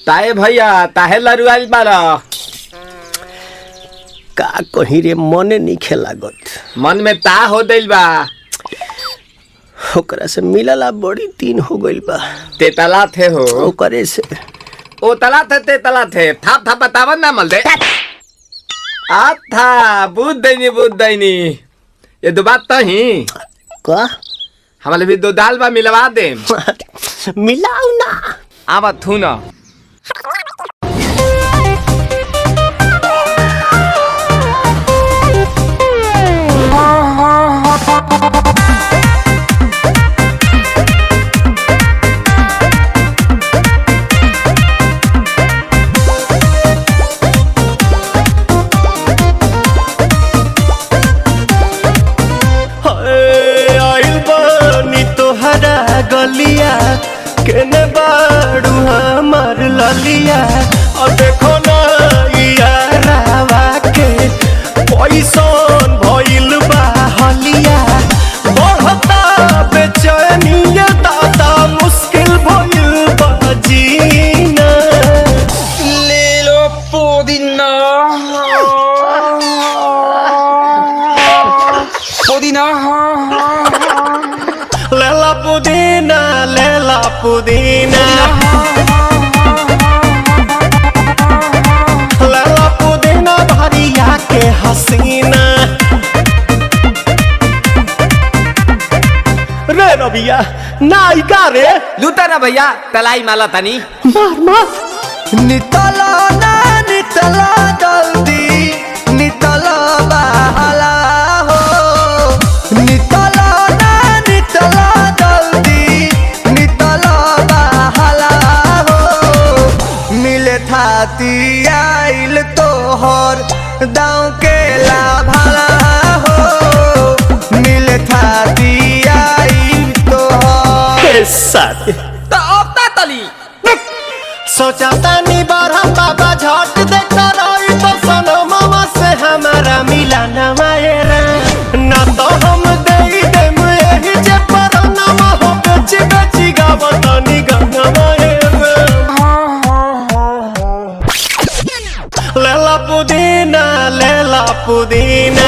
ताए भैया ताहे लरुआल बारा का कहीं रे मने नहीं लागत। मन में ता हो दिल बा ओकरा से मिलला बड़ी दिन हो गइल बा। ते तला थे हो ओकरे से ओ तला थे ते तला थे थाप थाप बतावन ना मल दे आ था बुद्ध दैनी ये दो बात तो ही का हमारे भी दो दाल बा मिलवा दे मिलाऊ ना आवा थू ना गलिया केने बाड़ू हमार ललिया और देखो ना यारावा के पैसन भइल बा हलिया बढ़ता बेचैनिया दादा मुश्किल भइल बा जीना ले लो पुदीना पुदीना लेला पुदीना लेला पुदीना भरिया के हसीना रे रबिया नायिका रे लूटा ना भैया तलाई माला तनी मार मार नितला ना नितला जल्दी नितला बहाला हो नितला ना नितला थाती आइल तोहर दाँव के लाभाला हो मिले थाती आइल तोहर साथ तो अब ता तली सोचा तानी बरहम बाबा झट देखता रही तो सनो मामा से हमारा मिला न मायरा ना तो हम दे देम यही जे पर ना हो बेची बेची गावतनी गंगा मायरा लेला पुदीना